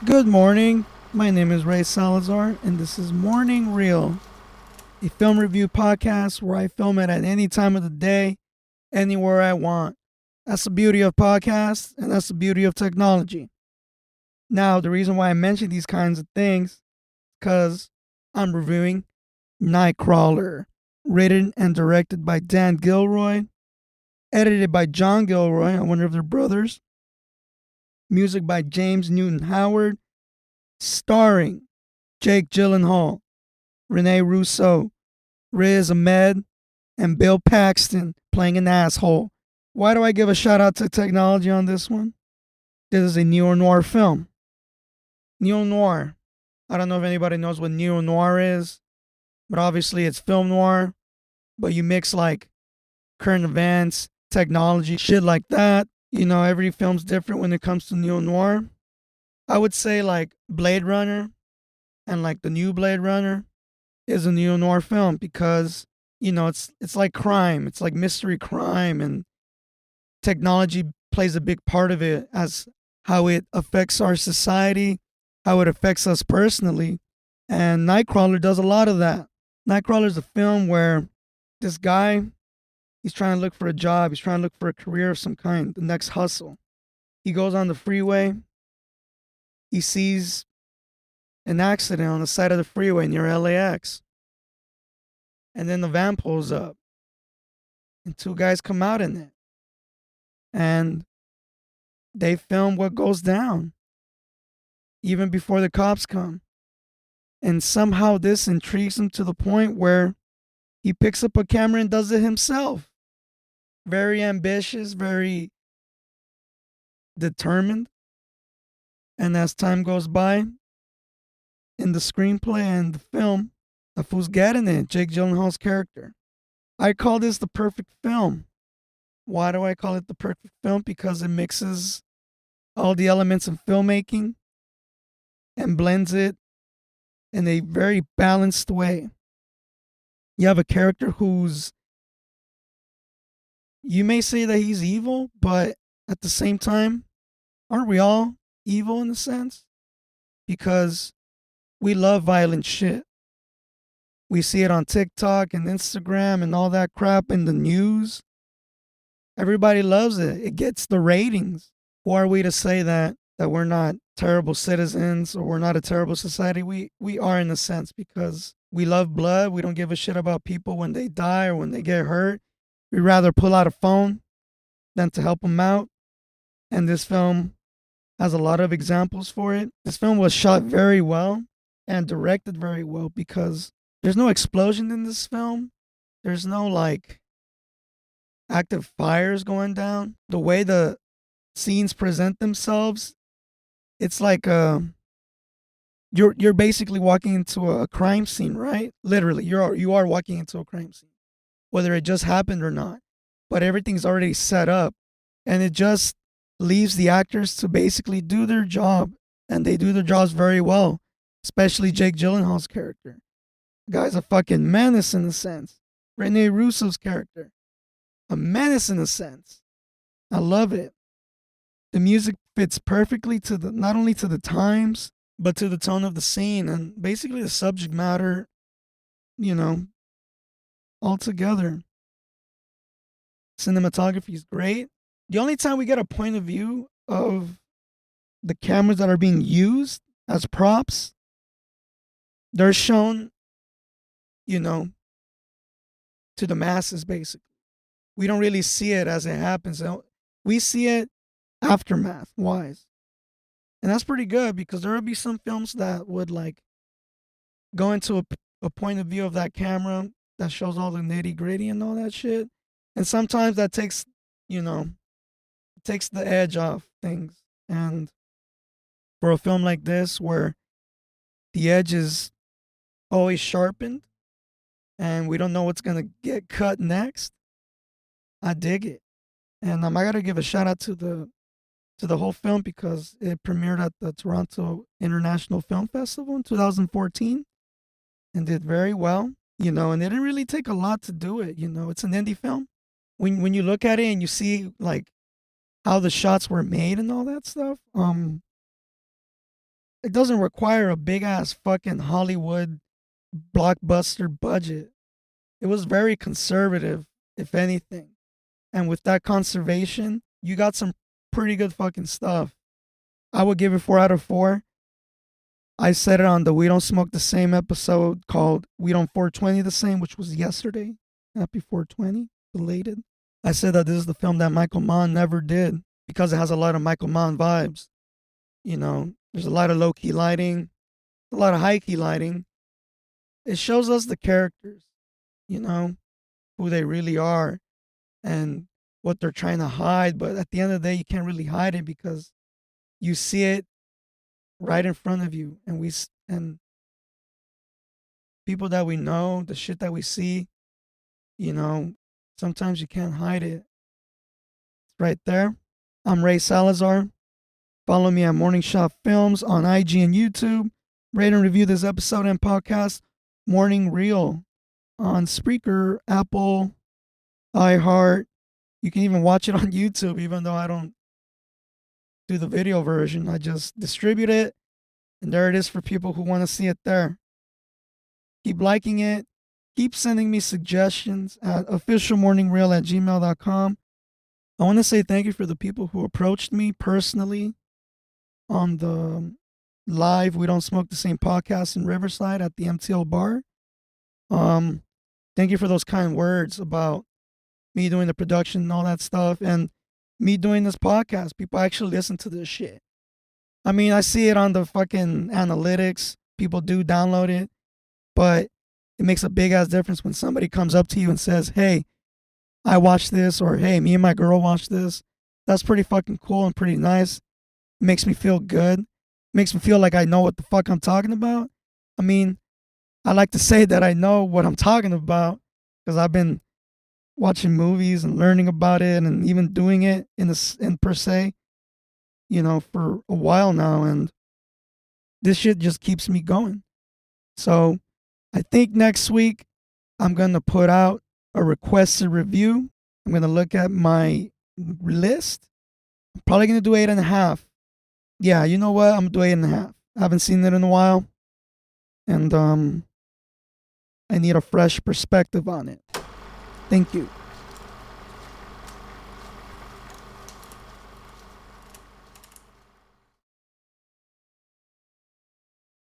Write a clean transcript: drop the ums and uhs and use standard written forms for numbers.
Good morning. My name is Ray Salazar, and this is Morning Reel, a film review podcast where I film it at any time of the day, anywhere I want. That's the beauty of podcasts, and that's the beauty of technology. Now, the reason why I mention these kinds of things, because I'm reviewing Nightcrawler, written and directed by Dan Gilroy, edited by John Gilroy. I wonder if they're brothers. Music by James Newton Howard, starring Jake Gyllenhaal, Rene Russo, Riz Ahmed, and Bill Paxton playing an asshole. Why do I give a shout out to technology on this one? This is a neo-noir film. Neo-noir. I don't know if anybody knows what neo-noir is, but obviously it's film noir, but you mix like current events, technology, shit like that. Every film's different when it comes to neo-noir. I would say like Blade Runner and like the new Blade Runner is a neo noir film because it's like crime, it's like mystery crime, and technology plays a big part of it as how it affects our society, how it affects us personally, and Nightcrawler does a lot of that. Nightcrawler is a film where this guy he's trying to look for a job, he's trying to look for a career of some kind, the next hustle. He goes on the freeway, he sees an accident on the side of the freeway near LAX. And then the van pulls up, and two guys come out in it. And they film what goes down, even before the cops come. And somehow this intrigues him to the point where he picks up a camera and does it himself. Very ambitious, very determined. And as time goes by, in the screenplay and the film, the fool's getting it, Jake Gyllenhaal's character. I call this the perfect film. Why do I call it the perfect film? Because it mixes all the elements of filmmaking and blends it in a very balanced way. You have a character who's, you may say that he's evil, but at the same time, aren't we all evil in a sense? Because we love violent shit. We see it on TikTok and Instagram and all that crap in the news. Everybody loves it. It gets the ratings. Who are we to say that we're not terrible citizens or we're not a terrible society? We are in a sense because we love blood. We don't give a shit about people when they die or when they get hurt. We'd rather pull out a phone than to help them out. And this film has a lot of examples for it. This film was shot very well and directed very well because there's no explosion in this film. There's no like active fires going down. The way the scenes present themselves, it's like you're basically walking into a crime scene, right? Literally, you are walking into a crime scene, whether it just happened or not. But everything's already set up, and it just leaves the actors to basically do their job, and they do their jobs very well. Especially Jake Gyllenhaal's character. The guy's a fucking menace in a sense. Rene Russo's character, a menace in a sense. I love it. The music fits perfectly to the not only to the times, but to the tone of the scene and basically the subject matter, you know, altogether. Cinematography is great. The only time we get a point of view of the cameras that are being used as props, they're shown, you know, to the masses basically. We don't really see it as it happens. We see it aftermath wise. And that's pretty good because there would be some films that would like go into a point of view of that camera that shows all the nitty gritty and all that shit. And sometimes that takes, you know, takes the edge off things. And for a film like this, where the edge is always sharpened and we don't know what's going to get cut next, I dig it. And I got to give a shout out to the whole film because it premiered at the Toronto International Film Festival in 2014 and did very well, and it didn't really take a lot to do it, it's an indie film. When you look at it and you see like how the shots were made and all that stuff, it doesn't require a big ass fucking Hollywood blockbuster budget. It was very conservative, if anything. And with that conservation, you got some pretty good fucking stuff. I would give it 4 out of 4. I said it on the We Don't Smoke the Same episode called We Don't 420 the Same, which was yesterday. Happy 420, belated. I said that this is the film that Michael Mann never did because it has a lot of Michael Mann vibes. You know, there's a lot of low key lighting, a lot of high key lighting. It shows us the characters, you know, who they really are and what they're trying to hide. But at the end of the day, you can't really hide it because you see it right in front of you. And people that we know, the shit that we see, you know, sometimes you can't hide it. It's right there. I'm Ray Salazar. Follow me at Morning Shot Films on IG and YouTube. Rate and review this episode and podcast, Morning Reel, on Spreaker, Apple, iHeart. You can even watch it on YouTube, even though I don't do the video version. I just distribute it, and there it is for people who want to see it there. Keep liking it. Keep sending me suggestions at officialmorningreel@gmail.com. I want to say thank you for the people who approached me personally on the live We Don't Smoke the Same podcast in Riverside at the MTL bar. Thank you for those kind words about me doing the production and all that stuff, and me doing this podcast. People actually listen to this shit. I mean, I see it on the fucking analytics. People do download it, but it makes a big ass difference when somebody comes up to you and says, hey, I watched this, or hey, me and my girl watched this. That's pretty fucking cool and pretty nice. It makes me feel good. It makes me feel like I know what the fuck I'm talking about. I mean, I like to say that I know what I'm talking about because I've been watching movies and learning about it and even doing it in per se, you know, for a while now. And this shit just keeps me going. So I think next week I'm going to put out a requested review. I'm going to look at my list. I'm probably going to do 8.5. Yeah, you know what? I'm going to do 8.5. I haven't seen it in a while. And I need a fresh perspective on it. Thank you.